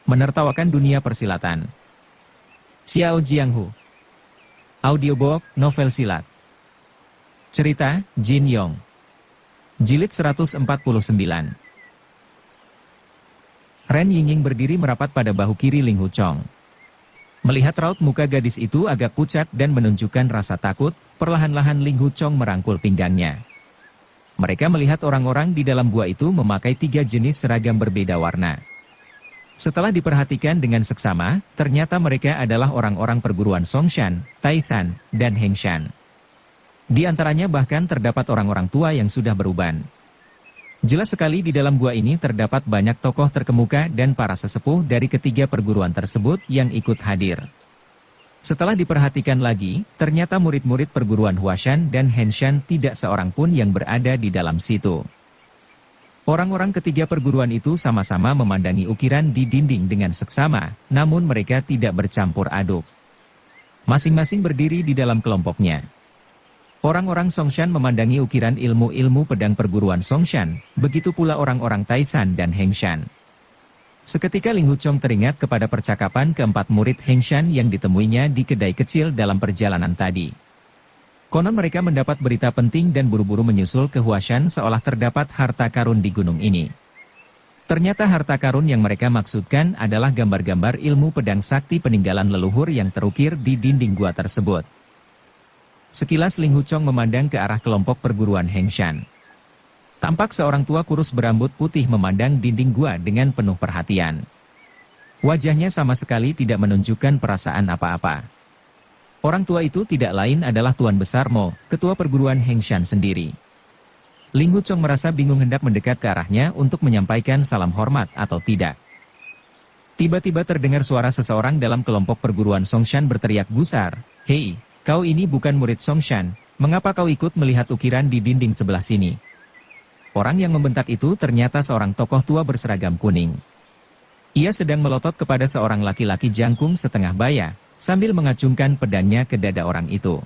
Menertawakan dunia persilatan. Xiao Jianghu. Audiobook, novel silat. Cerita, Jin Yong. Jilid 149. Ren Yingying berdiri merapat pada bahu kiri Ling Huchong. Melihat raut muka gadis itu agak pucat dan menunjukkan rasa takut, perlahan-lahan Ling Huchong merangkul pinggangnya. Mereka melihat orang-orang di dalam gua itu memakai 3 jenis seragam berbeda warna. Setelah diperhatikan dengan seksama, ternyata mereka adalah orang-orang perguruan Songshan, Taishan, dan Hengshan. Di antaranya bahkan terdapat orang-orang tua yang sudah beruban. Jelas sekali di dalam gua ini terdapat banyak tokoh terkemuka dan para sesepuh dari ketiga perguruan tersebut yang ikut hadir. Setelah diperhatikan lagi, ternyata murid-murid perguruan Huashan dan Henshan tidak seorang pun yang berada di dalam situ. Orang-orang ketiga perguruan itu sama-sama memandangi ukiran di dinding dengan seksama, namun mereka tidak bercampur aduk. Masing-masing berdiri di dalam kelompoknya. Orang-orang Songshan memandangi ukiran ilmu-ilmu pedang perguruan Songshan, begitu pula orang-orang Taishan dan Hengshan. Seketika Ling Huchong teringat kepada percakapan keempat murid Hengshan yang ditemuinya di kedai kecil dalam perjalanan tadi. Konon mereka mendapat berita penting dan buru-buru menyusul ke Huashan seolah terdapat harta karun di gunung ini. Ternyata harta karun yang mereka maksudkan adalah gambar-gambar ilmu pedang sakti peninggalan leluhur yang terukir di dinding gua tersebut. Sekilas Ling Huchong memandang ke arah kelompok perguruan Hengshan. Tampak seorang tua kurus berambut putih memandang dinding gua dengan penuh perhatian. Wajahnya sama sekali tidak menunjukkan perasaan apa-apa. Orang tua itu tidak lain adalah Tuan Besar Mo, ketua perguruan Hengshan sendiri. Ling Huchong merasa bingung hendak mendekat ke arahnya untuk menyampaikan salam hormat atau tidak. Tiba-tiba terdengar suara seseorang dalam kelompok perguruan Songshan berteriak gusar, "Hei, kau ini bukan murid Songshan, mengapa kau ikut melihat ukiran di dinding sebelah sini?" Orang yang membentak itu ternyata seorang tokoh tua berseragam kuning. Ia sedang melotot kepada seorang laki-laki jangkung setengah baya, sambil mengacungkan pedangnya ke dada orang itu.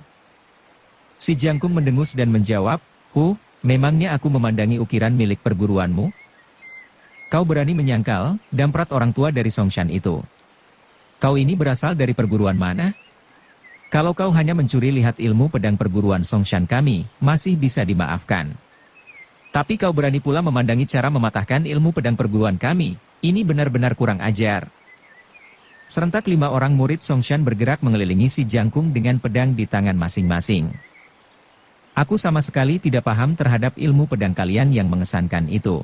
Si jangkung mendengus dan menjawab, memangnya aku memandangi ukiran milik perguruanmu? Kau berani menyangkal, damprat orang tua dari Songshan itu. Kau ini berasal dari perguruan mana? Kalau kau hanya mencuri lihat ilmu pedang perguruan Songshan kami, masih bisa dimaafkan. Tapi kau berani pula memandangi cara mematahkan ilmu pedang perguruan kami, ini benar-benar kurang ajar. Serentak 5 orang murid Songshan bergerak mengelilingi si jangkung dengan pedang di tangan masing-masing. Aku sama sekali tidak paham terhadap ilmu pedang kalian yang mengesankan itu.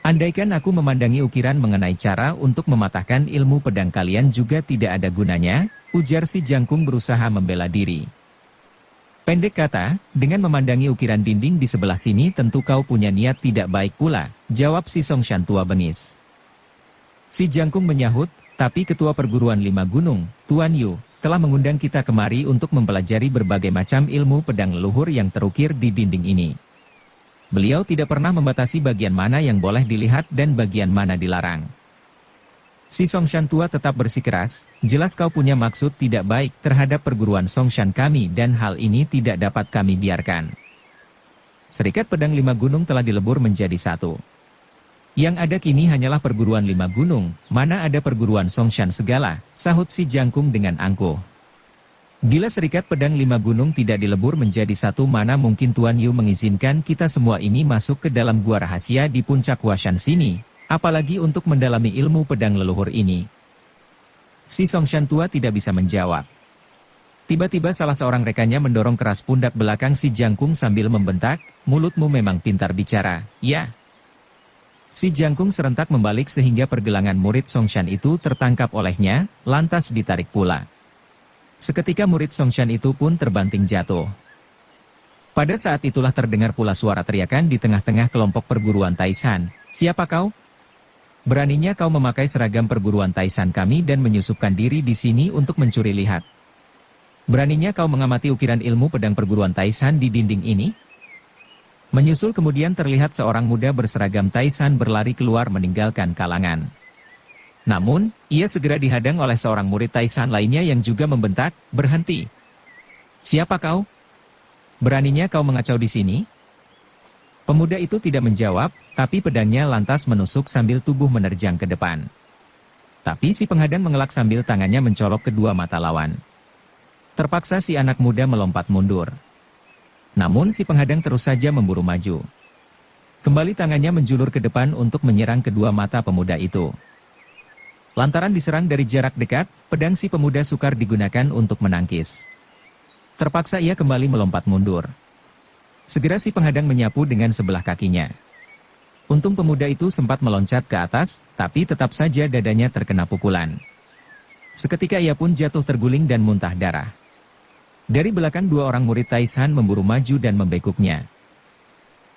Andaikan aku memandangi ukiran mengenai cara untuk mematahkan ilmu pedang kalian juga tidak ada gunanya, ujar si jangkung berusaha membela diri. Pendek kata, dengan memandangi ukiran dinding di sebelah sini tentu kau punya niat tidak baik pula, jawab si Songshan tua bengis. Si jangkung menyahut, tapi ketua perguruan 5 gunung, Tuan Yu, telah mengundang kita kemari untuk mempelajari berbagai macam ilmu pedang leluhur yang terukir di dinding ini. Beliau tidak pernah membatasi bagian mana yang boleh dilihat dan bagian mana dilarang. Si Songshan tua tetap bersikeras, jelas kau punya maksud tidak baik terhadap perguruan Songshan kami dan hal ini tidak dapat kami biarkan. Serikat pedang 5 gunung telah dilebur menjadi satu. Yang ada kini hanyalah perguruan 5 gunung, mana ada perguruan Songshan segala, sahut si jangkung dengan angkuh. Bila serikat pedang 5 gunung tidak dilebur menjadi satu, mana mungkin Tuan Yu mengizinkan kita semua ini masuk ke dalam gua rahasia di puncak Huashan sini, apalagi untuk mendalami ilmu pedang leluhur ini. Si Songshan tua tidak bisa menjawab. Tiba-tiba salah seorang rekannya mendorong keras pundak belakang si jangkung sambil membentak, mulutmu memang pintar bicara, ya. Si jangkung serentak membalik sehingga pergelangan murid Songshan itu tertangkap olehnya, lantas ditarik pula. Seketika murid Songshan itu pun terbanting jatuh. Pada saat itulah terdengar pula suara teriakan di tengah-tengah kelompok perguruan Taishan, "Siapa kau? Beraninya kau memakai seragam perguruan Taishan kami dan menyusupkan diri di sini untuk mencuri lihat? Beraninya kau mengamati ukiran ilmu pedang perguruan Taishan di dinding ini?" Menyusul kemudian terlihat seorang muda berseragam Taishan berlari keluar meninggalkan kalangan. Namun, ia segera dihadang oleh seorang murid Taishan lainnya yang juga membentak, "Berhenti! Siapa kau? Beraninya kau mengacau di sini?" Pemuda itu tidak menjawab, tapi pedangnya lantas menusuk sambil tubuh menerjang ke depan. Tapi si penghadang mengelak sambil tangannya mencolok kedua mata lawan. Terpaksa si anak muda melompat mundur. Namun si penghadang terus saja memburu maju. Kembali tangannya menjulur ke depan untuk menyerang kedua mata pemuda itu. Lantaran diserang dari jarak dekat, pedang si pemuda sukar digunakan untuk menangkis. Terpaksa ia kembali melompat mundur. Segera si penghadang menyapu dengan sebelah kakinya. Untung pemuda itu sempat meloncat ke atas, tapi tetap saja dadanya terkena pukulan. Seketika ia pun jatuh terguling dan muntah darah. Dari belakang dua orang murid Taishan memburu maju dan membekuknya.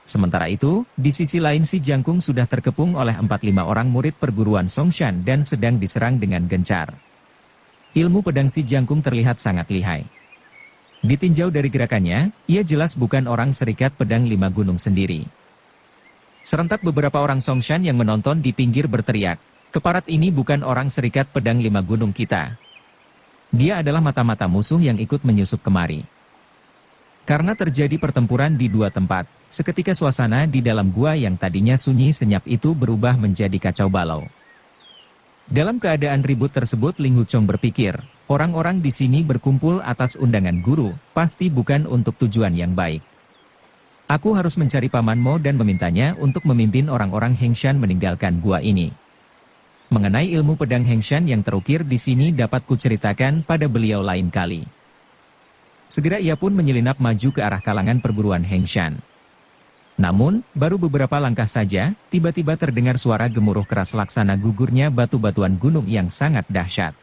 Sementara itu, di sisi lain si Jangkung sudah terkepung oleh 4-5 orang murid perguruan Songshan dan sedang diserang dengan gencar. Ilmu pedang si Jangkung terlihat sangat lihai. Ditinjau dari gerakannya, ia jelas bukan orang serikat pedang 5 gunung sendiri. Serentak beberapa orang Songshan yang menonton di pinggir berteriak, "Keparat ini bukan orang serikat pedang 5 gunung kita. Dia adalah mata-mata musuh yang ikut menyusup kemari." Karena terjadi pertempuran di dua tempat, seketika suasana di dalam gua yang tadinya sunyi senyap itu berubah menjadi kacau balau. Dalam keadaan ribut tersebut Ling Huchong berpikir, orang-orang di sini berkumpul atas undangan guru, pasti bukan untuk tujuan yang baik. Aku harus mencari Paman Mo dan memintanya untuk memimpin orang-orang Hengshan meninggalkan gua ini. Mengenai ilmu pedang Hengshan yang terukir di sini dapat kuceritakan pada beliau lain kali. Segera ia pun menyelinap maju ke arah kalangan perguruan Hengshan. Namun, baru beberapa langkah saja, tiba-tiba terdengar suara gemuruh keras laksana gugurnya batu-batuan gunung yang sangat dahsyat.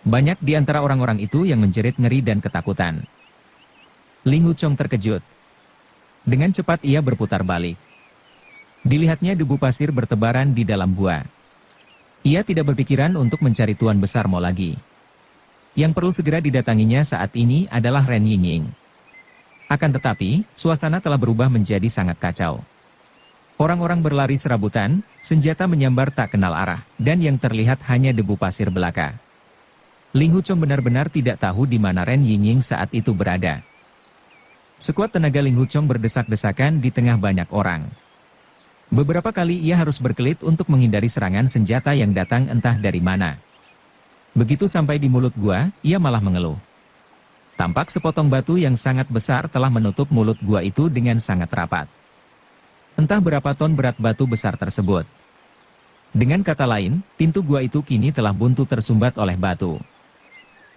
Banyak di antara orang-orang itu yang menjerit ngeri dan ketakutan. Ling Huchong terkejut. Dengan cepat ia berputar balik. Dilihatnya debu pasir bertebaran di dalam gua. Ia tidak berpikiran untuk mencari Tuan Besar Mo lagi. Yang perlu segera didatanginya saat ini adalah Ren Yingying. Akan tetapi, suasana telah berubah menjadi sangat kacau. Orang-orang berlari serabutan, senjata menyambar tak kenal arah, dan yang terlihat hanya debu pasir belaka. Ling Huchong benar-benar tidak tahu di mana Ren Yingying saat itu berada. Sekuat tenaga Ling Huchong berdesak-desakan di tengah banyak orang. Beberapa kali ia harus berkelit untuk menghindari serangan senjata yang datang entah dari mana. Begitu sampai di mulut gua, ia malah mengeluh. Tampak sepotong batu yang sangat besar telah menutup mulut gua itu dengan sangat rapat. Entah berapa ton berat batu besar tersebut. Dengan kata lain, pintu gua itu kini telah buntu tersumbat oleh batu.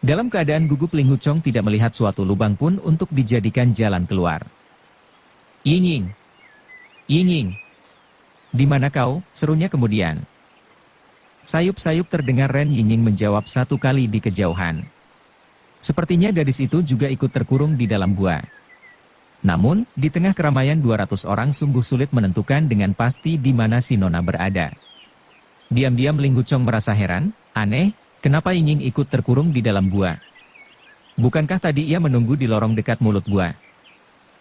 Dalam keadaan gugup Ling Huchong tidak melihat suatu lubang pun untuk dijadikan jalan keluar. "Yingying! Yingying! Di mana kau?" serunya kemudian. Sayup-sayup terdengar Ren Yingying menjawab satu kali di kejauhan. Sepertinya gadis itu juga ikut terkurung di dalam gua. Namun, di tengah keramaian 200 orang sungguh sulit menentukan dengan pasti di mana si Nona berada. Diam-diam Ling Huchong merasa heran, aneh, kenapa Yingying ikut terkurung di dalam gua? Bukankah tadi ia menunggu di lorong dekat mulut gua?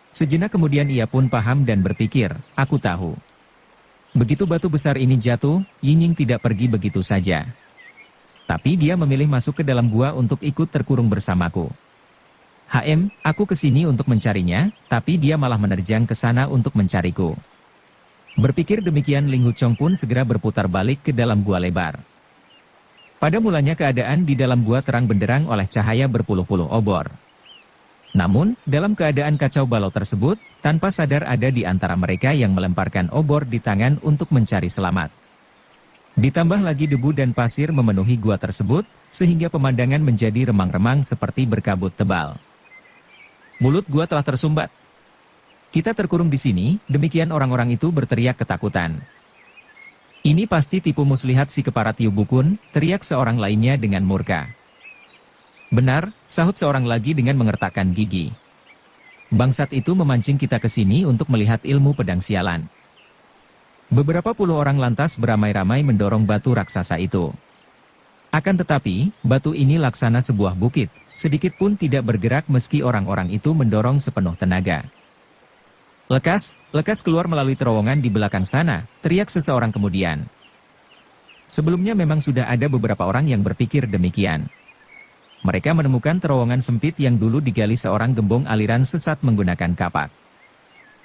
Sejenak kemudian ia pun paham dan berpikir, aku tahu. Begitu batu besar ini jatuh, Yingying tidak pergi begitu saja. Tapi dia memilih masuk ke dalam gua untuk ikut terkurung bersamaku. Aku kesini untuk mencarinya, tapi dia malah menerjang ke sana untuk mencariku. Berpikir demikian Ling Huchong pun segera berputar balik ke dalam gua lebar. Pada mulanya keadaan di dalam gua terang benderang oleh cahaya berpuluh-puluh obor. Namun, dalam keadaan kacau balau tersebut, tanpa sadar ada di antara mereka yang melemparkan obor di tangan untuk mencari selamat. Ditambah lagi debu dan pasir memenuhi gua tersebut, sehingga pemandangan menjadi remang-remang seperti berkabut tebal. Mulut gua telah tersumbat. Kita terkurung di sini, demikian orang-orang itu berteriak ketakutan. Ini pasti tipu muslihat si keparat Yubukun, teriak seorang lainnya dengan murka. Benar, sahut seorang lagi dengan mengertakkan gigi. Bangsat itu memancing kita ke sini untuk melihat ilmu pedang sialan. Beberapa puluh orang lantas beramai-ramai mendorong batu raksasa itu. Akan tetapi, batu ini laksana sebuah bukit, sedikit pun tidak bergerak meski orang-orang itu mendorong sepenuh tenaga. Lekas keluar melalui terowongan di belakang sana, teriak seseorang kemudian. Sebelumnya memang sudah ada beberapa orang yang berpikir demikian. Mereka menemukan terowongan sempit yang dulu digali seorang gembong aliran sesat menggunakan kapak.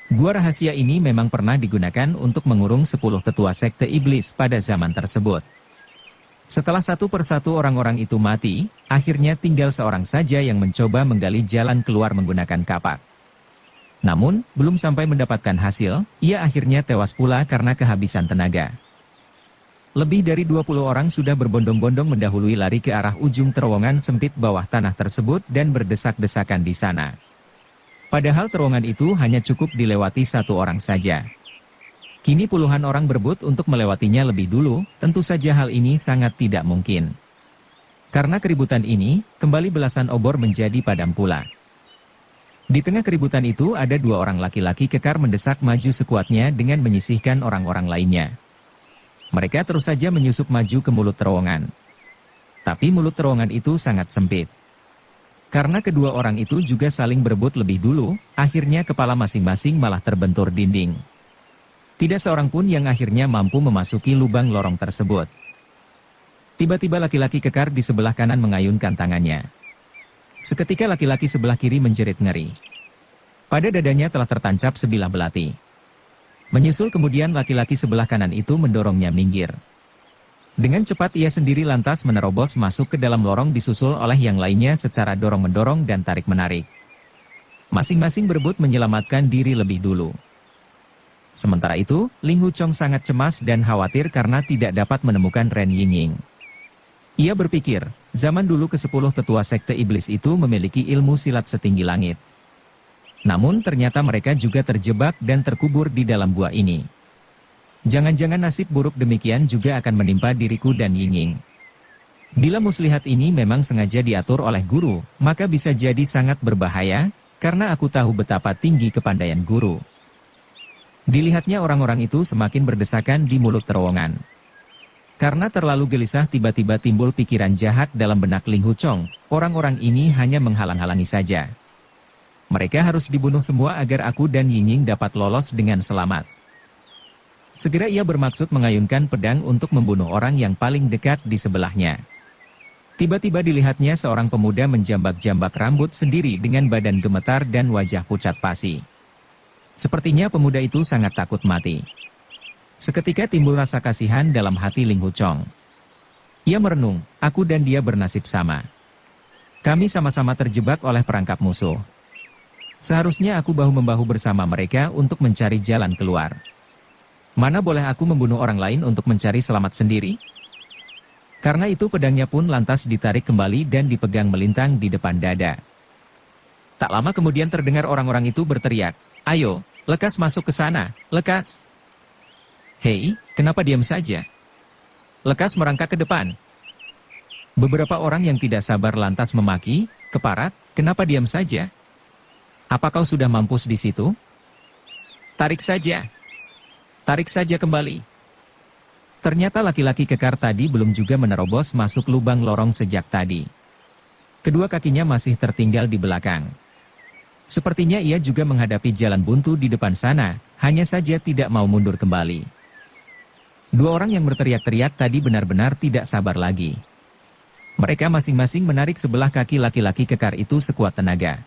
Gua rahasia ini memang pernah digunakan untuk mengurung 10 tetua sekte iblis pada zaman tersebut. Setelah satu persatu orang-orang itu mati, akhirnya tinggal seorang saja yang mencoba menggali jalan keluar menggunakan kapak. Namun, belum sampai mendapatkan hasil, ia akhirnya tewas pula karena kehabisan tenaga. Lebih dari 20 orang sudah berbondong-bondong mendahului lari ke arah ujung terowongan sempit bawah tanah tersebut dan berdesak-desakan di sana. Padahal terowongan itu hanya cukup dilewati satu orang saja. Kini puluhan orang berebut untuk melewatinya lebih dulu, tentu saja hal ini sangat tidak mungkin. Karena keributan ini, kembali belasan obor menjadi padam pula. Di tengah keributan itu ada dua orang laki-laki kekar mendesak maju sekuatnya dengan menyisihkan orang-orang lainnya. Mereka terus saja menyusup maju ke mulut terowongan. Tapi mulut terowongan itu sangat sempit. Karena kedua orang itu juga saling berebut lebih dulu, akhirnya kepala masing-masing malah terbentur dinding. Tidak seorang pun yang akhirnya mampu memasuki lubang lorong tersebut. Tiba-tiba laki-laki kekar di sebelah kanan mengayunkan tangannya. Seketika laki-laki sebelah kiri menjerit ngeri. Pada dadanya telah tertancap sebilah belati. Menyusul kemudian laki-laki sebelah kanan itu mendorongnya minggir. Dengan cepat ia sendiri lantas menerobos masuk ke dalam lorong disusul oleh yang lainnya secara dorong-mendorong dan tarik-menarik. Masing-masing berebut menyelamatkan diri lebih dulu. Sementara itu, Ling Huchong sangat cemas dan khawatir karena tidak dapat menemukan Ren Yingying. Ia berpikir, zaman dulu ke-10 tetua sekte iblis itu memiliki ilmu silat setinggi langit. Namun ternyata mereka juga terjebak dan terkubur di dalam gua ini. Jangan-jangan nasib buruk demikian juga akan menimpa diriku dan Yingying. Bila muslihat ini memang sengaja diatur oleh guru, maka bisa jadi sangat berbahaya, karena aku tahu betapa tinggi kepandaian guru. Dilihatnya orang-orang itu semakin berdesakan di mulut terowongan. Karena terlalu gelisah tiba-tiba timbul pikiran jahat dalam benak Ling Huchong, orang-orang ini hanya menghalang-halangi saja. Mereka harus dibunuh semua agar aku dan Yingying dapat lolos dengan selamat. Segera ia bermaksud mengayunkan pedang untuk membunuh orang yang paling dekat di sebelahnya. Tiba-tiba dilihatnya seorang pemuda menjambak-jambak rambut sendiri dengan badan gemetar dan wajah pucat pasi. Sepertinya pemuda itu sangat takut mati. Seketika timbul rasa kasihan dalam hati Ling Huchong. Ia merenung, aku dan dia bernasib sama. Kami sama-sama terjebak oleh perangkap musuh. Seharusnya aku bahu-membahu bersama mereka untuk mencari jalan keluar. Mana boleh aku membunuh orang lain untuk mencari selamat sendiri? Karena itu pedangnya pun lantas ditarik kembali dan dipegang melintang di depan dada. Tak lama kemudian terdengar orang-orang itu berteriak, "Ayo, lekas masuk ke sana, lekas!" "Hei, kenapa diam saja? Lekas merangkak ke depan!" Beberapa orang yang tidak sabar lantas memaki, "Keparat, kenapa diam saja? Apa kau sudah mampus di situ? Tarik saja! Tarik saja kembali!" Ternyata laki-laki kekar tadi belum juga menerobos masuk lubang lorong sejak tadi. Kedua kakinya masih tertinggal di belakang. Sepertinya ia juga menghadapi jalan buntu di depan sana, hanya saja tidak mau mundur kembali. Dua orang yang berteriak-teriak tadi benar-benar tidak sabar lagi. Mereka masing-masing menarik sebelah kaki laki-laki kekar itu sekuat tenaga.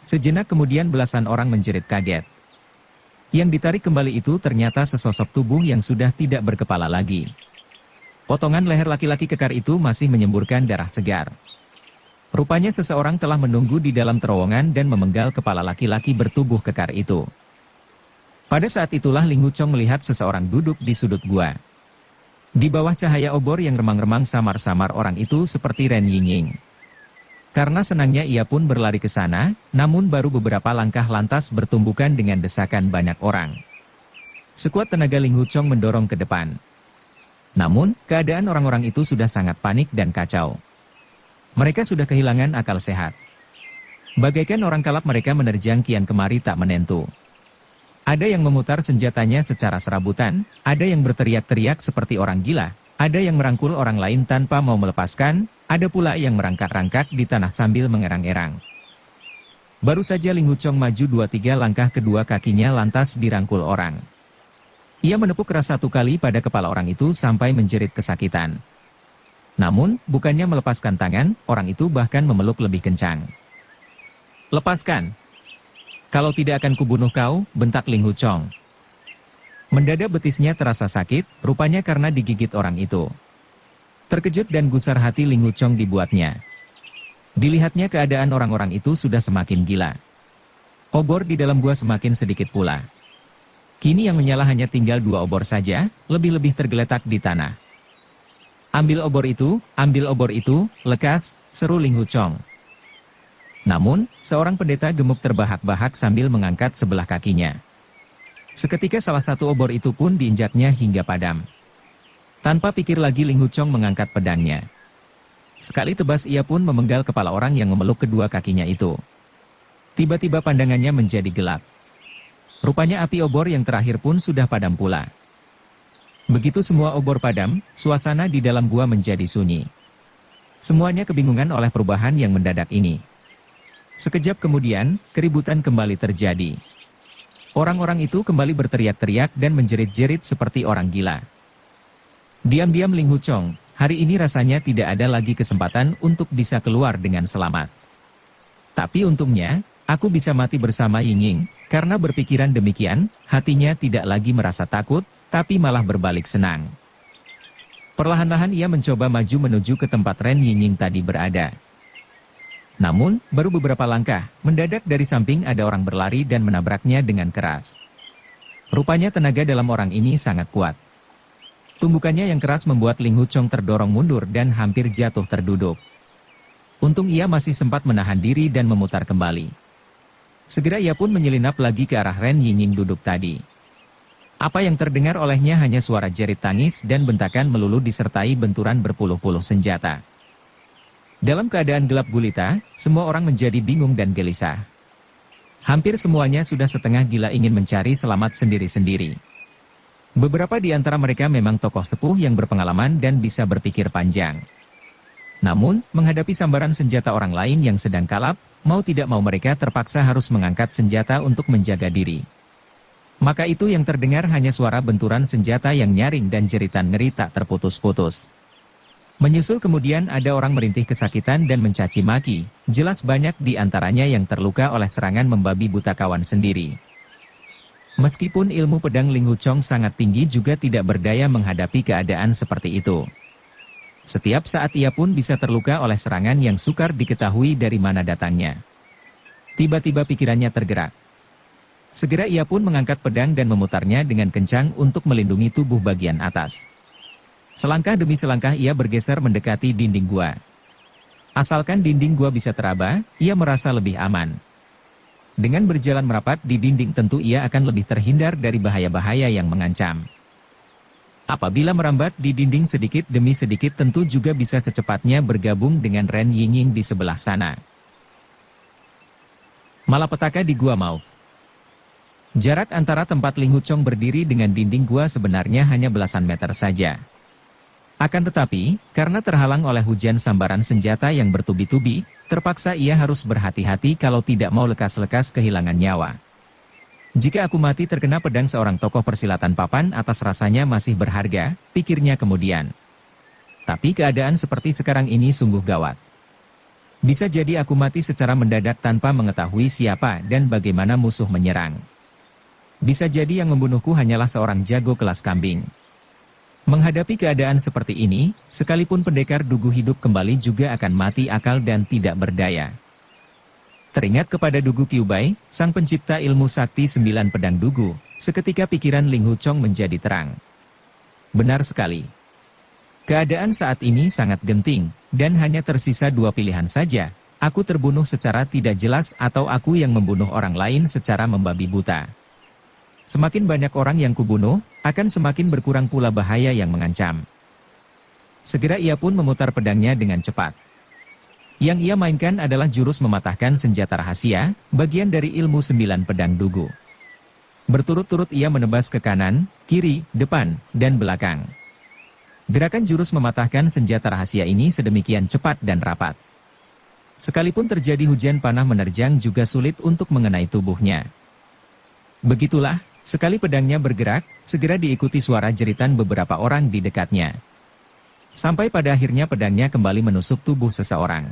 Sejenak kemudian belasan orang menjerit kaget. Yang ditarik kembali itu ternyata sesosok tubuh yang sudah tidak berkepala lagi. Potongan leher laki-laki kekar itu masih menyemburkan darah segar. Rupanya seseorang telah menunggu di dalam terowongan dan memenggal kepala laki-laki bertubuh kekar itu. Pada saat itulah Ling Huchong melihat seseorang duduk di sudut gua. Di bawah cahaya obor yang remang-remang samar-samar orang itu seperti Ren Yingying. Karena senangnya ia pun berlari ke sana, namun baru beberapa langkah lantas bertumbukan dengan desakan banyak orang. Sekuat tenaga Ling Huchong mendorong ke depan. Namun, keadaan orang-orang itu sudah sangat panik dan kacau. Mereka sudah kehilangan akal sehat. Bagaikan orang kalap mereka menerjang kian kemari tak menentu. Ada yang memutar senjatanya secara serabutan, ada yang berteriak-teriak seperti orang gila, ada yang merangkul orang lain tanpa mau melepaskan, ada pula yang merangkak-rangkak di tanah sambil mengerang-erang. Baru saja Ling Huchong maju 2-3 langkah kedua kakinya lantas dirangkul orang. Ia menepuk keras satu kali pada kepala orang itu sampai menjerit kesakitan. Namun, bukannya melepaskan tangan, orang itu bahkan memeluk lebih kencang. "Lepaskan! Kalau tidak akan kubunuh kau," bentak Ling Huchong. Mendadak betisnya terasa sakit, rupanya karena digigit orang itu. Terkejut dan gusar hati Ling Huchong dibuatnya. Dilihatnya keadaan orang-orang itu sudah semakin gila. Obor di dalam gua semakin sedikit pula. Kini yang menyala hanya tinggal 2 obor saja, lebih-lebih tergeletak di tanah. Ambil obor itu, lekas, seru Ling Huchong. Namun, seorang pendeta gemuk terbahak-bahak sambil mengangkat sebelah kakinya. Seketika salah satu obor itu pun diinjaknya hingga padam. Tanpa pikir lagi Ling Huchong mengangkat pedangnya. Sekali tebas ia pun memenggal kepala orang yang memeluk kedua kakinya itu. Tiba-tiba pandangannya menjadi gelap. Rupanya api obor yang terakhir pun sudah padam pula. Begitu semua obor padam, suasana di dalam gua menjadi sunyi. Semuanya kebingungan oleh perubahan yang mendadak ini. Sekejap kemudian, keributan kembali terjadi. Orang-orang itu kembali berteriak-teriak dan menjerit-jerit seperti orang gila. Diam-diam Ling Huchong, hari ini rasanya tidak ada lagi kesempatan untuk bisa keluar dengan selamat. Tapi untungnya, aku bisa mati bersama Ying, karena berpikiran demikian, hatinya tidak lagi merasa takut, tapi malah berbalik senang. Perlahan-lahan ia mencoba maju menuju ke tempat Ren Ying tadi berada. Namun, baru beberapa langkah, mendadak dari samping ada orang berlari dan menabraknya dengan keras. Rupanya tenaga dalam orang ini sangat kuat. Tumbukannya yang keras membuat Ling Huchong terdorong mundur dan hampir jatuh terduduk. Untung ia masih sempat menahan diri dan memutar kembali. Segera ia pun menyelinap lagi ke arah Ren Ying duduk tadi. Apa yang terdengar olehnya hanya suara jerit tangis dan bentakan melulu disertai benturan berpuluh-puluh senjata. Dalam keadaan gelap gulita, semua orang menjadi bingung dan gelisah. Hampir semuanya sudah setengah gila ingin mencari selamat sendiri-sendiri. Beberapa di antara mereka memang tokoh sepuh yang berpengalaman dan bisa berpikir panjang. Namun, menghadapi sambaran senjata orang lain yang sedang kalap, mau tidak mau mereka terpaksa harus mengangkat senjata untuk menjaga diri. Maka itu yang terdengar hanya suara benturan senjata yang nyaring dan jeritan ngeri tak terputus-putus. Menyusul kemudian ada orang merintih kesakitan dan mencaci maki, jelas banyak di antaranya yang terluka oleh serangan membabi buta kawan sendiri. Meskipun ilmu pedang Ling Huchong sangat tinggi juga tidak berdaya menghadapi keadaan seperti itu. Setiap saat ia pun bisa terluka oleh serangan yang sukar diketahui dari mana datangnya. Tiba-tiba pikirannya tergerak. Segera ia pun mengangkat pedang dan memutarnya dengan kencang untuk melindungi tubuh bagian atas. Selangkah demi selangkah ia bergeser mendekati dinding gua. Asalkan dinding gua bisa teraba, ia merasa lebih aman. Dengan berjalan merapat di dinding tentu ia akan lebih terhindar dari bahaya-bahaya yang mengancam. Apabila merambat di dinding sedikit demi sedikit tentu juga bisa secepatnya bergabung dengan Ren Ying di sebelah sana. Malapetaka di Gua Mauk. Jarak antara tempat Ling Huchong berdiri dengan dinding gua sebenarnya hanya belasan meter saja. Akan tetapi, karena terhalang oleh hujan sambaran senjata yang bertubi-tubi, terpaksa ia harus berhati-hati kalau tidak mau lekas-lekas kehilangan nyawa. Jika aku mati terkena pedang seorang tokoh persilatan papan atas rasanya masih berharga, pikirnya kemudian. Tapi keadaan seperti sekarang ini sungguh gawat. Bisa jadi aku mati secara mendadak tanpa mengetahui siapa dan bagaimana musuh menyerang. Bisa jadi yang membunuhku hanyalah seorang jago kelas kambing. Menghadapi keadaan seperti ini, sekalipun pendekar dugu hidup kembali juga akan mati akal dan tidak berdaya. Teringat kepada Dugu Qiubai, sang pencipta ilmu sakti 9 pedang dugu, seketika pikiran Ling Huchong menjadi terang. Benar sekali. Keadaan saat ini sangat genting, dan hanya tersisa 2 pilihan saja, aku terbunuh secara tidak jelas atau aku yang membunuh orang lain secara membabi buta. Semakin banyak orang yang kubunuh, akan semakin berkurang pula bahaya yang mengancam. Segera ia pun memutar pedangnya dengan cepat. Yang ia mainkan adalah jurus mematahkan senjata rahasia, bagian dari ilmu 9 pedang dugu. Berturut-turut ia menebas ke kanan, kiri, depan, dan belakang. Gerakan jurus mematahkan senjata rahasia ini sedemikian cepat dan rapat. Sekalipun terjadi hujan panah menerjang juga sulit untuk mengenai tubuhnya. Begitulah, sekali pedangnya bergerak, segera diikuti suara jeritan beberapa orang di dekatnya. Sampai pada akhirnya pedangnya kembali menusuk tubuh seseorang.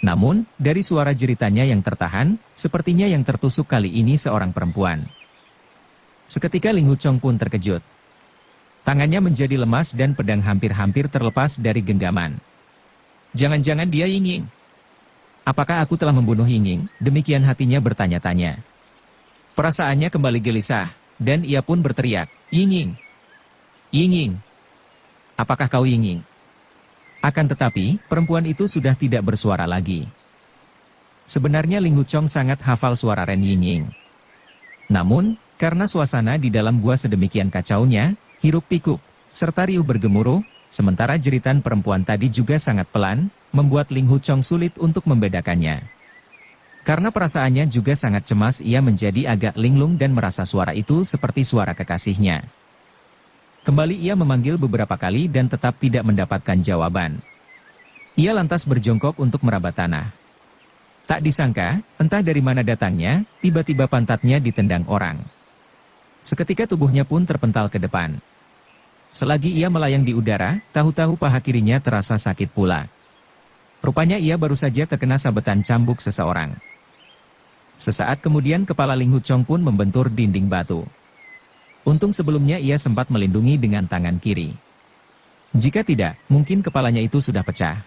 Namun, dari suara jeritannya yang tertahan, sepertinya yang tertusuk kali ini seorang perempuan. Seketika Ling Huchong pun terkejut. Tangannya menjadi lemas dan pedang hampir-hampir terlepas dari genggaman. Jangan-jangan dia Yingying. Apakah aku telah membunuh Yingying? Demikian hatinya bertanya-tanya. Perasaannya kembali gelisah, dan ia pun berteriak, Yingying! Yingying! Apakah kau Yingying? Akan tetapi, perempuan itu sudah tidak bersuara lagi. Sebenarnya Ling Huchong sangat hafal suara Ren Yingying. Namun, karena suasana di dalam gua sedemikian kacaunya, hiruk-pikuk, serta riuh bergemuruh, sementara jeritan perempuan tadi juga sangat pelan, membuat Ling Huchong sulit untuk membedakannya. Karena perasaannya juga sangat cemas, ia menjadi agak linglung dan merasa suara itu seperti suara kekasihnya. Kembali ia memanggil beberapa kali dan tetap tidak mendapatkan jawaban. Ia lantas berjongkok untuk meraba tanah. Tak disangka, entah dari mana datangnya, tiba-tiba pantatnya ditendang orang. Seketika tubuhnya pun terpental ke depan. Selagi ia melayang di udara, tahu-tahu paha kirinya terasa sakit pula. Rupanya ia baru saja terkena sabetan cambuk seseorang. Sesaat kemudian kepala Ling Huchong pun membentur dinding batu. Untung sebelumnya ia sempat melindungi dengan tangan kiri. Jika tidak, mungkin kepalanya itu sudah pecah.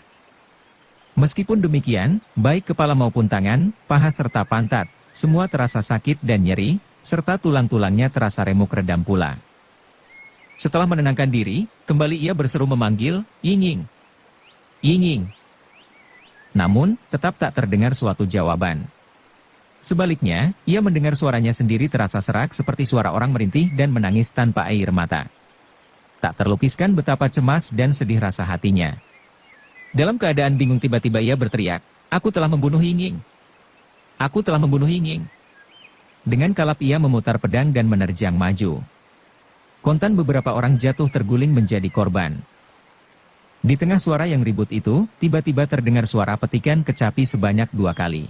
Meskipun demikian, baik kepala maupun tangan, paha serta pantat, semua terasa sakit dan nyeri, serta tulang-tulangnya terasa remuk redam pula. Setelah menenangkan diri, kembali ia berseru memanggil, Yingying! Yingying! Namun, tetap tak terdengar suatu jawaban. Sebaliknya, ia mendengar suaranya sendiri terasa serak seperti suara orang merintih dan menangis tanpa air mata. Tak terlukiskan betapa cemas dan sedih rasa hatinya. Dalam keadaan bingung tiba-tiba ia berteriak, aku telah membunuh Yingying! Aku telah membunuh Yingying! Dengan kalap ia memutar pedang dan menerjang maju. Kontan beberapa orang jatuh terguling menjadi korban. Di tengah suara yang ribut itu, tiba-tiba terdengar suara petikan kecapi sebanyak 2 kali.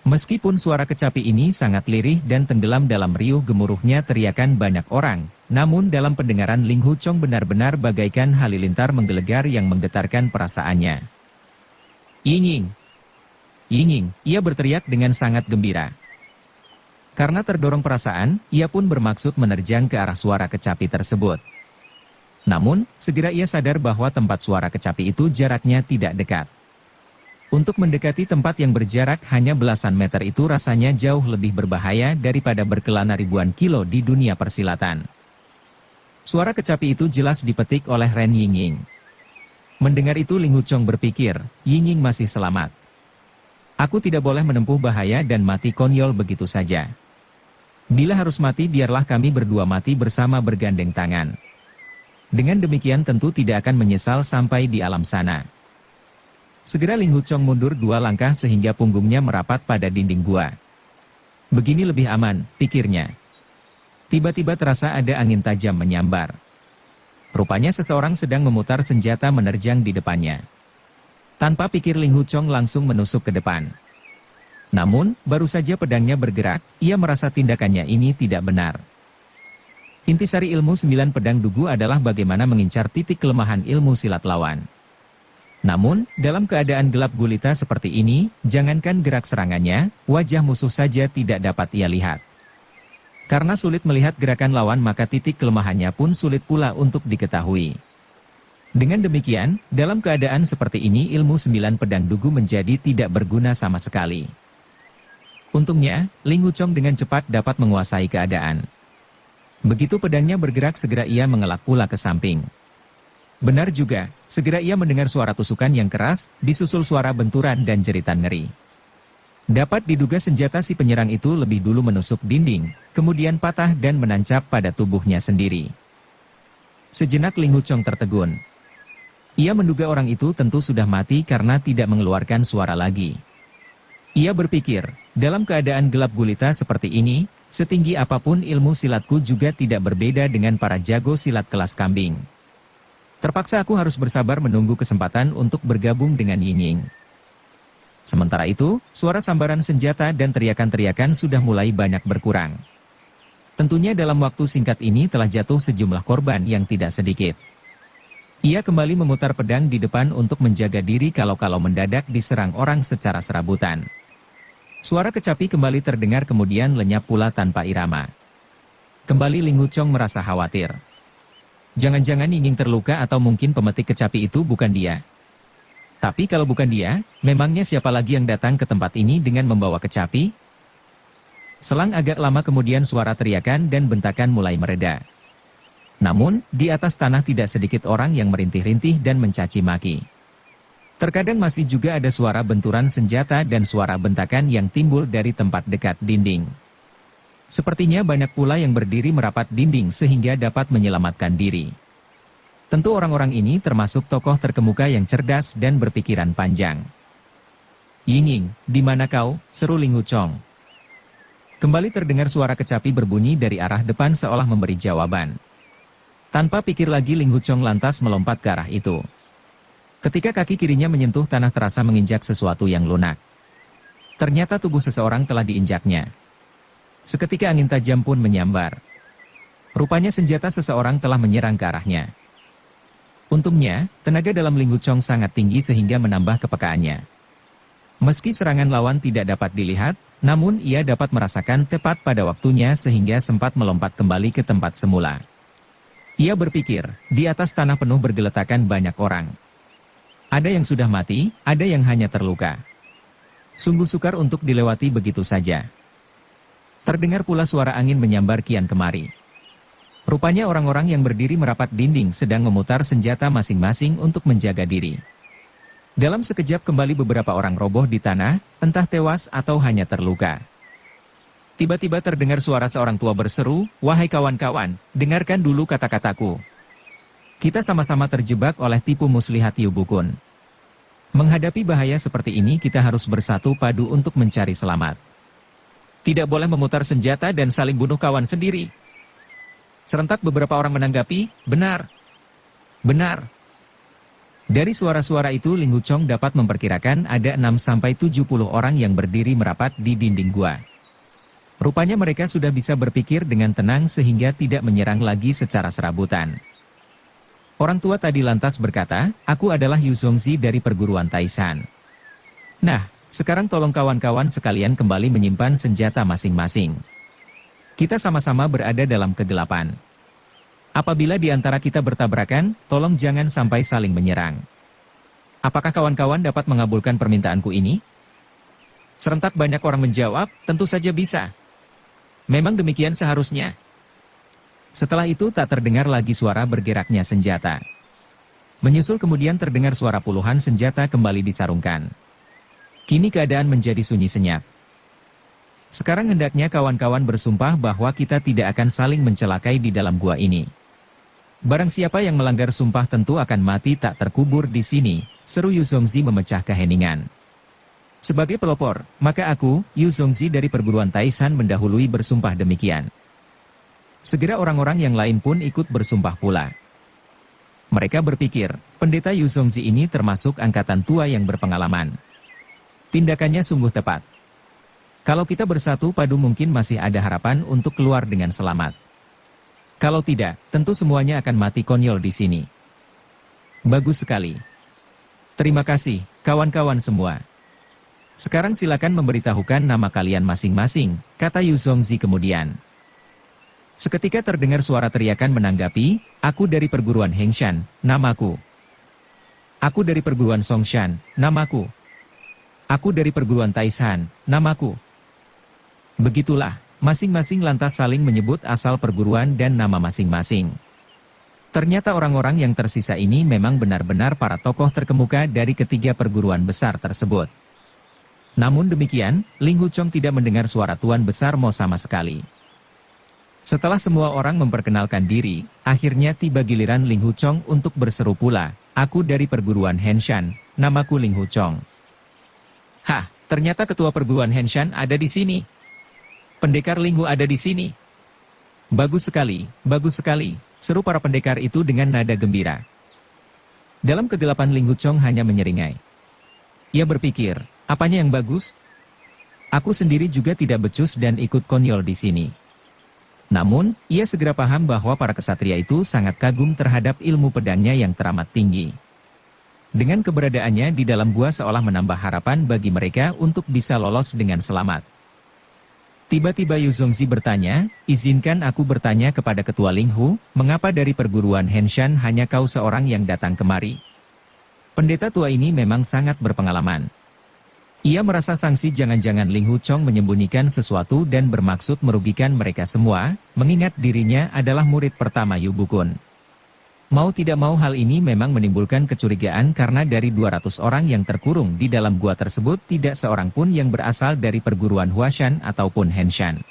Meskipun suara kecapi ini sangat lirih dan tenggelam dalam riuh gemuruhnya teriakan banyak orang, namun dalam pendengaran Ling Huchong benar-benar bagaikan halilintar menggelegar yang menggetarkan perasaannya. Yingying! Yingying! Ia berteriak dengan sangat gembira. Karena terdorong perasaan, ia pun bermaksud menerjang ke arah suara kecapi tersebut. Namun, segera ia sadar bahwa tempat suara kecapi itu jaraknya tidak dekat. Untuk mendekati tempat yang berjarak hanya belasan meter itu rasanya jauh lebih berbahaya daripada berkelana ribuan kilo di dunia persilatan. Suara kecapi itu jelas dipetik oleh Ren Yingying. Mendengar itu Ling Huchong berpikir, Yingying masih selamat. Aku tidak boleh menempuh bahaya dan mati konyol begitu saja. Bila harus mati biarlah kami berdua mati bersama bergandeng tangan. Dengan demikian tentu tidak akan menyesal sampai di alam sana. Segera Ling Huchong mundur 2 langkah sehingga punggungnya merapat pada dinding gua. Begini lebih aman, pikirnya. Tiba-tiba terasa ada angin tajam menyambar. Rupanya seseorang sedang memutar senjata menerjang di depannya. Tanpa pikir Ling Huchong langsung menusuk ke depan. Namun, baru saja pedangnya bergerak, ia merasa tindakannya ini tidak benar. Intisari ilmu 9 pedang dugu adalah bagaimana mengincar titik kelemahan ilmu silat lawan. Namun, dalam keadaan gelap gulita seperti ini, jangankan gerak serangannya, wajah musuh saja tidak dapat ia lihat. Karena sulit melihat gerakan lawan maka titik kelemahannya pun sulit pula untuk diketahui. Dengan demikian, dalam keadaan seperti ini ilmu 9 pedang dugu menjadi tidak berguna sama sekali. Untungnya, Ling Huchong dengan cepat dapat menguasai keadaan. Begitu pedangnya bergerak segera ia mengelak pula ke samping. Benar juga, segera ia mendengar suara tusukan yang keras, disusul suara benturan dan jeritan ngeri. Dapat diduga senjata si penyerang itu lebih dulu menusuk dinding, kemudian patah dan menancap pada tubuhnya sendiri. Sejenak Ling Huchong tertegun. Ia menduga orang itu tentu sudah mati karena tidak mengeluarkan suara lagi. Ia berpikir, dalam keadaan gelap gulita seperti ini, setinggi apapun ilmu silatku juga tidak berbeda dengan para jago silat kelas kambing. Terpaksa aku harus bersabar menunggu kesempatan untuk bergabung dengan Yingying. Sementara itu, suara sambaran senjata dan teriakan-teriakan sudah mulai banyak berkurang. Tentunya dalam waktu singkat ini telah jatuh sejumlah korban yang tidak sedikit. Ia kembali memutar pedang di depan untuk menjaga diri kalau-kalau mendadak diserang orang secara serabutan. Suara kecapi kembali terdengar kemudian lenyap pula tanpa irama. Kembali Ling Huchong merasa khawatir. Jangan-jangan Yinging terluka atau mungkin pemetik kecapi itu bukan dia. Tapi kalau bukan dia, memangnya siapa lagi yang datang ke tempat ini dengan membawa kecapi? Selang agak lama kemudian suara teriakan dan bentakan mulai mereda. Namun, di atas tanah tidak sedikit orang yang merintih-rintih dan mencaci maki. Terkadang masih juga ada suara benturan senjata dan suara bentakan yang timbul dari tempat dekat dinding. Sepertinya banyak pula yang berdiri merapat dinding sehingga dapat menyelamatkan diri. Tentu orang-orang ini termasuk tokoh terkemuka yang cerdas dan berpikiran panjang. "Yinging, di mana kau?" seru Ling Huchong. Kembali terdengar suara kecapi berbunyi dari arah depan seolah memberi jawaban. Tanpa pikir lagi Ling Huchong lantas melompat ke arah itu. Ketika kaki kirinya menyentuh tanah terasa menginjak sesuatu yang lunak. Ternyata tubuh seseorang telah diinjaknya. Seketika angin tajam pun menyambar. Rupanya senjata seseorang telah menyerang ke arahnya. Untungnya, tenaga dalam Ling Huchong sangat tinggi sehingga menambah kepekaannya. Meski serangan lawan tidak dapat dilihat, namun ia dapat merasakan tepat pada waktunya sehingga sempat melompat kembali ke tempat semula. Ia berpikir, di atas tanah penuh bergeletakan banyak orang. Ada yang sudah mati, ada yang hanya terluka. Sungguh sukar untuk dilewati begitu saja. Terdengar pula suara angin menyambar kian kemari. Rupanya orang-orang yang berdiri merapat dinding sedang memutar senjata masing-masing untuk menjaga diri. Dalam sekejap kembali beberapa orang roboh di tanah, entah tewas atau hanya terluka. Tiba-tiba terdengar suara seorang tua berseru, "Wahai kawan-kawan, dengarkan dulu kata-kataku. Kita sama-sama terjebak oleh tipu muslihat Yubukun. Menghadapi bahaya seperti ini kita harus bersatu padu untuk mencari selamat. Tidak boleh memutar senjata dan saling bunuh kawan sendiri." Serentak beberapa orang menanggapi, "Benar. Benar." Dari suara-suara itu Ling Huchong dapat memperkirakan ada 6-70 orang yang berdiri merapat di dinding gua. Rupanya mereka sudah bisa berpikir dengan tenang sehingga tidak menyerang lagi secara serabutan. Orang tua tadi lantas berkata, "Aku adalah Yu Zongzi dari perguruan Taishan. Nah, sekarang tolong kawan-kawan sekalian kembali menyimpan senjata masing-masing. Kita sama-sama berada dalam kegelapan. Apabila di antara kita bertabrakan, tolong jangan sampai saling menyerang. Apakah kawan-kawan dapat mengabulkan permintaanku ini?" Serentak banyak orang menjawab, "Tentu saja bisa. Memang demikian seharusnya." Setelah itu tak terdengar lagi suara bergeraknya senjata. Menyusul kemudian terdengar suara puluhan senjata kembali disarungkan. Kini keadaan menjadi sunyi senyap. Sekarang hendaknya kawan-kawan bersumpah bahwa kita tidak akan saling mencelakai di dalam gua ini. Barang siapa yang melanggar sumpah tentu akan mati tak terkubur di sini, seru Yu Zongzi memecah keheningan. Sebagai pelopor, maka aku, Yu Zongzi dari perguruan Taishan mendahului bersumpah demikian. Segera orang-orang yang lain pun ikut bersumpah pula. Mereka berpikir, pendeta Yu Zongzi ini termasuk angkatan tua yang berpengalaman. Tindakannya sungguh tepat. Kalau kita bersatu padu mungkin masih ada harapan untuk keluar dengan selamat. Kalau tidak, tentu semuanya akan mati konyol di sini. Bagus sekali. Terima kasih, kawan-kawan semua. Sekarang silakan memberitahukan nama kalian masing-masing, kata Yu Zongzi kemudian. Seketika terdengar suara teriakan menanggapi, "Aku dari perguruan Hengshan, namaku. Aku dari perguruan Songshan, namaku. Aku dari perguruan Taishan, namaku." Begitulah, masing-masing lantas saling menyebut asal perguruan dan nama masing-masing. Ternyata orang-orang yang tersisa ini memang benar-benar para tokoh terkemuka dari ketiga perguruan besar tersebut. Namun demikian, Ling Huchong tidak mendengar suara Tuan Besar Mo sama sekali. Setelah semua orang memperkenalkan diri, akhirnya tiba giliran Ling Huchong untuk berseru pula, "Aku dari perguruan Henshan, namaku Ling Huchong." "Hah, ternyata ketua perguruan Henshan ada di sini. Pendekar Linghu ada di sini. Bagus sekali, seru para pendekar itu dengan nada gembira. Dalam kegelapan Ling Huchong hanya menyeringai. Ia berpikir, apanya yang bagus? Aku sendiri juga tidak becus dan ikut konyol di sini. Namun, ia segera paham bahwa para kesatria itu sangat kagum terhadap ilmu pedangnya yang teramat tinggi. Dengan keberadaannya di dalam gua seolah menambah harapan bagi mereka untuk bisa lolos dengan selamat. Tiba-tiba Yu Zongzi bertanya, izinkan aku bertanya kepada Ketua Linghu, mengapa dari perguruan Henshan hanya kau seorang yang datang kemari? Pendeta tua ini memang sangat berpengalaman. Ia merasa sangsi jangan-jangan Linghu Chong menyembunyikan sesuatu dan bermaksud merugikan mereka semua, mengingat dirinya adalah murid pertama Yu Bukun. Mau tidak mau hal ini memang menimbulkan kecurigaan karena dari 200 orang yang terkurung di dalam gua tersebut tidak seorang pun yang berasal dari perguruan Huashan ataupun Henshan.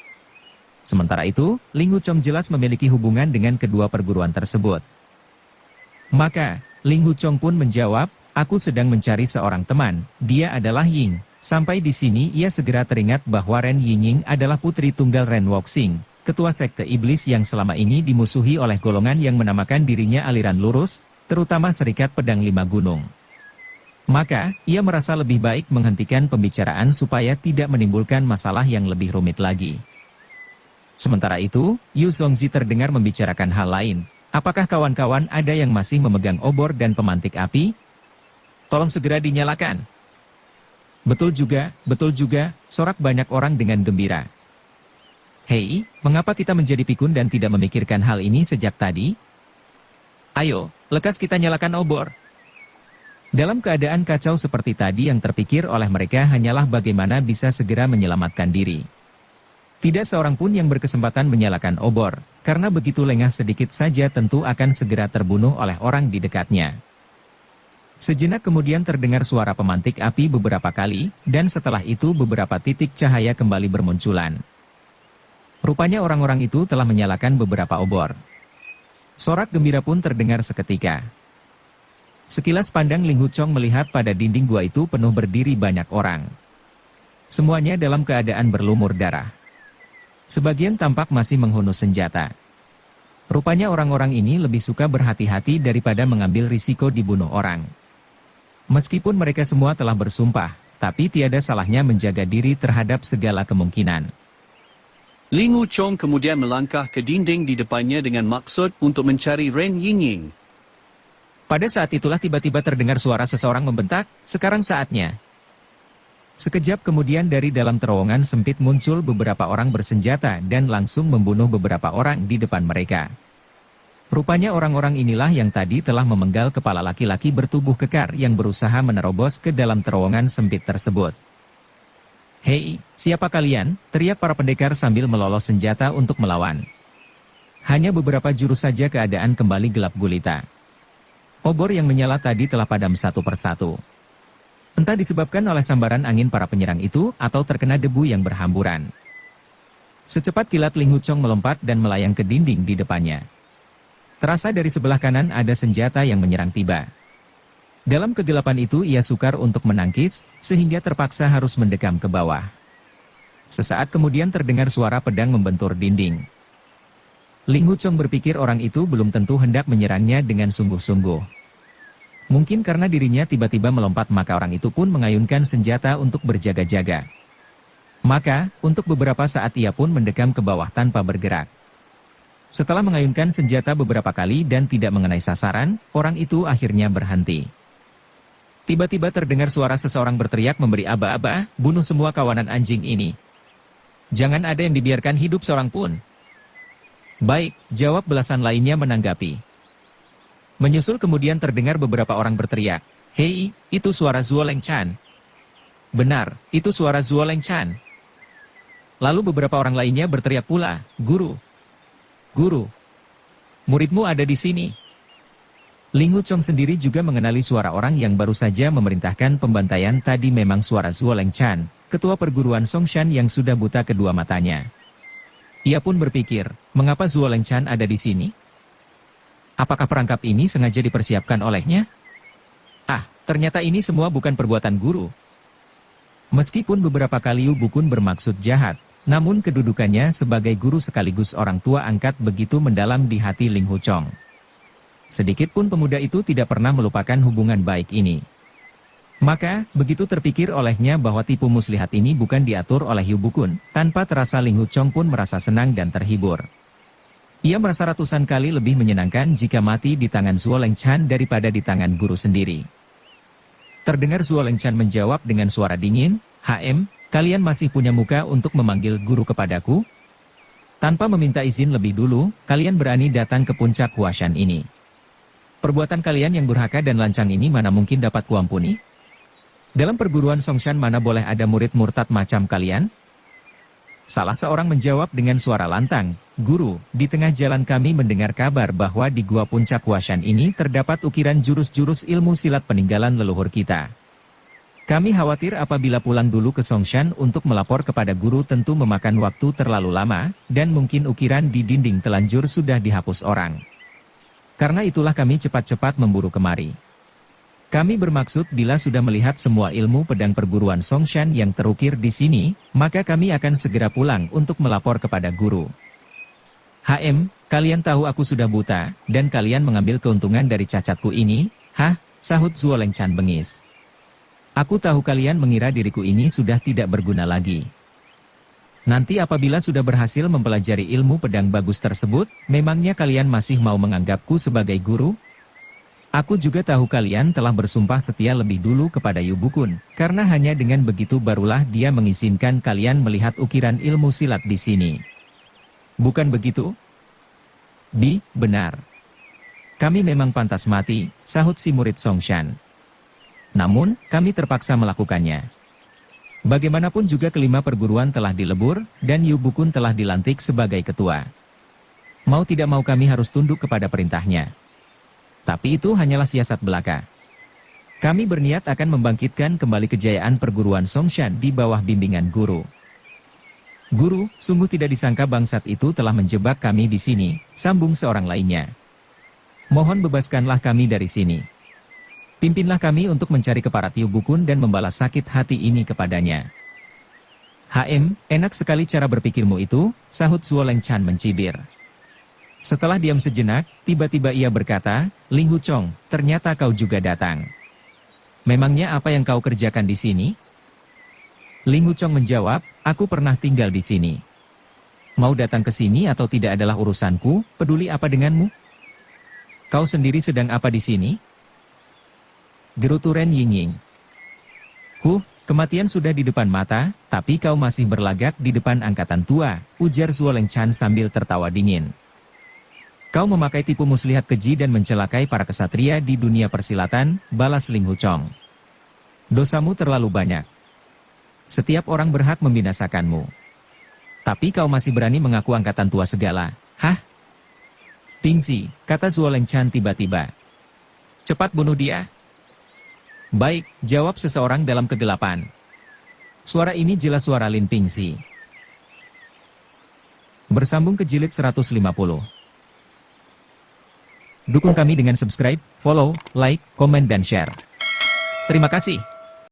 Sementara itu, Linghu Chong jelas memiliki hubungan dengan kedua perguruan tersebut. Maka, Linghu Chong pun menjawab, aku sedang mencari seorang teman, dia adalah Ying. Sampai di sini ia segera teringat bahwa Ren Yingying adalah putri tunggal Ren Woxing, ketua sekte iblis yang selama ini dimusuhi oleh golongan yang menamakan dirinya aliran lurus, terutama Serikat Pedang Lima Gunung. Maka, ia merasa lebih baik menghentikan pembicaraan supaya tidak menimbulkan masalah yang lebih rumit lagi. Sementara itu, Yu Zongzi terdengar membicarakan hal lain. Apakah kawan-kawan ada yang masih memegang obor dan pemantik api? Tolong segera dinyalakan. Betul juga, sorak banyak orang dengan gembira. Hei, mengapa kita menjadi pikun dan tidak memikirkan hal ini sejak tadi? Ayo, lekas kita nyalakan obor. Dalam keadaan kacau seperti tadi yang terpikir oleh mereka hanyalah bagaimana bisa segera menyelamatkan diri. Tidak seorang pun yang berkesempatan menyalakan obor, karena begitu lengah sedikit saja tentu akan segera terbunuh oleh orang di dekatnya. Sejenak kemudian terdengar suara pemantik api beberapa kali, dan setelah itu beberapa titik cahaya kembali bermunculan. Rupanya orang-orang itu telah menyalakan beberapa obor. Sorak gembira pun terdengar seketika. Sekilas pandang Linghu Chong melihat pada dinding gua itu penuh berdiri banyak orang. Semuanya dalam keadaan berlumur darah. Sebagian tampak masih menghunus senjata. Rupanya orang-orang ini lebih suka berhati-hati daripada mengambil risiko dibunuh orang. Meskipun mereka semua telah bersumpah, tapi tiada salahnya menjaga diri terhadap segala kemungkinan. Linghu Chong kemudian melangkah ke dinding di depannya dengan maksud untuk mencari Ren Yingying. Pada saat itulah tiba-tiba terdengar suara seseorang membentak, sekarang saatnya. Sekejap kemudian dari dalam terowongan sempit muncul beberapa orang bersenjata dan langsung membunuh beberapa orang di depan mereka. Rupanya orang-orang inilah yang tadi telah memenggal kepala laki-laki bertubuh kekar yang berusaha menerobos ke dalam terowongan sempit tersebut. Hei, siapa kalian? Teriak para pendekar sambil melolos senjata untuk melawan. Hanya beberapa jurus saja keadaan kembali gelap gulita. Obor yang menyala tadi telah padam satu persatu. Entah disebabkan oleh sambaran angin para penyerang itu atau terkena debu yang berhamburan. Secepat kilat Linghu Chong melompat dan melayang ke dinding di depannya. Terasa dari sebelah kanan ada senjata yang menyerang tiba. Dalam kegelapan itu ia sukar untuk menangkis, sehingga terpaksa harus mendekam ke bawah. Sesaat kemudian terdengar suara pedang membentur dinding. Linghu Chong berpikir orang itu belum tentu hendak menyerangnya dengan sungguh-sungguh. Mungkin karena dirinya tiba-tiba melompat maka orang itu pun mengayunkan senjata untuk berjaga-jaga. Maka, untuk beberapa saat ia pun mendekam ke bawah tanpa bergerak. Setelah mengayunkan senjata beberapa kali dan tidak mengenai sasaran, orang itu akhirnya berhenti. Tiba-tiba terdengar suara seseorang berteriak memberi aba-aba, bunuh semua kawanan anjing ini. Jangan ada yang dibiarkan hidup seorang pun. Baik, jawab belasan lainnya menanggapi. Menyusul kemudian terdengar beberapa orang berteriak, hei, itu suara Zuo Leng Chan. Benar, itu suara Zuo Leng Chan. Lalu beberapa orang lainnya berteriak pula, Guru. Guru, muridmu ada di sini. Linghu Chong sendiri juga mengenali suara orang yang baru saja memerintahkan pembantaian tadi memang suara Zuo Leng Chan, ketua perguruan Songshan yang sudah buta kedua matanya. Ia pun berpikir, mengapa Zuo Leng Chan ada di sini? Apakah perangkap ini sengaja dipersiapkan olehnya? Ah, ternyata ini semua bukan perbuatan guru. Meskipun beberapa kali Yu Bukun bermaksud jahat, namun kedudukannya sebagai guru sekaligus orang tua angkat begitu mendalam di hati Linghu Chong. Sedikit pun pemuda itu tidak pernah melupakan hubungan baik ini. Maka, begitu terpikir olehnya bahwa tipu muslihat ini bukan diatur oleh Yu Bukun, tanpa terasa Linghu Chong pun merasa senang dan terhibur. Ia merasa ratusan kali lebih menyenangkan jika mati di tangan Zuo Leng Chan daripada di tangan guru sendiri. Terdengar Zuo Lengchan menjawab dengan suara dingin, "HM, kalian masih punya muka untuk memanggil guru kepadaku? Tanpa meminta izin lebih dulu, kalian berani datang ke puncak Huashan ini. Perbuatan kalian yang durhaka dan lancang ini mana mungkin dapat kuampuni? Dalam perguruan Songshan mana boleh ada murid murtad macam kalian?" Salah seorang menjawab dengan suara lantang, "Guru, di tengah jalan kami mendengar kabar bahwa di gua puncak Huashan ini terdapat ukiran jurus-jurus ilmu silat peninggalan leluhur kita. Kami khawatir apabila pulang dulu ke Songshan untuk melapor kepada guru tentu memakan waktu terlalu lama, dan mungkin ukiran di dinding telanjur sudah dihapus orang. Karena itulah kami cepat-cepat memburu kemari. Kami bermaksud bila sudah melihat semua ilmu pedang perguruan Songshan yang terukir di sini, maka kami akan segera pulang untuk melapor kepada guru. HM, kalian tahu aku sudah buta, dan kalian mengambil keuntungan dari cacatku ini?" "Hah?" sahut Zuo Lengchan bengis. "Aku tahu kalian mengira diriku ini sudah tidak berguna lagi. Nanti apabila sudah berhasil mempelajari ilmu pedang bagus tersebut, memangnya kalian masih mau menganggapku sebagai guru? Aku juga tahu kalian telah bersumpah setia lebih dulu kepada Yu Bukun, karena hanya dengan begitu barulah dia mengizinkan kalian melihat ukiran ilmu silat di sini. Bukan begitu?" Benar. Kami memang pantas mati," sahut si murid Songshan. "Namun, kami terpaksa melakukannya. Bagaimanapun juga kelima perguruan telah dilebur, dan Yu Bukun telah dilantik sebagai ketua. Mau tidak mau kami harus tunduk kepada perintahnya. Tapi itu hanyalah siasat belaka. Kami berniat akan membangkitkan kembali kejayaan perguruan Songshan di bawah bimbingan guru." "Guru, sungguh tidak disangka bangsat itu telah menjebak kami di sini," sambung seorang lainnya. "Mohon bebaskanlah kami dari sini. Pimpinlah kami untuk mencari keparat Yu Bukun dan membalas sakit hati ini kepadanya." "HM, enak sekali cara berpikirmu itu," sahut Zuo Lengchan mencibir. Setelah diam sejenak, tiba-tiba ia berkata, "Ling Huchong, ternyata kau juga datang. Memangnya apa yang kau kerjakan di sini?" Ling Huchong menjawab, "Aku pernah tinggal di sini. Mau datang ke sini atau tidak adalah urusanku, peduli apa denganmu? Kau sendiri sedang apa di sini?" Gerutu Ren Yingying. Kematian sudah di depan mata, tapi kau masih berlagak di depan angkatan tua," ujar Zuo Lengchan sambil tertawa dingin. "Kau memakai tipu muslihat keji dan mencelakai para kesatria di dunia persilatan," balas Ling Huchong. "Dosamu terlalu banyak. Setiap orang berhak membinasakanmu. Tapi kau masih berani mengaku angkatan tua segala. Hah?" "Pingsi," kata Zuo Lengchan tiba-tiba. "Cepat bunuh dia." "Baik," jawab seseorang dalam kegelapan. Suara ini jelas suara Lin Pingsi. Bersambung ke jilid 150. Dukung kami dengan subscribe, follow, like, komen dan share. Terima kasih.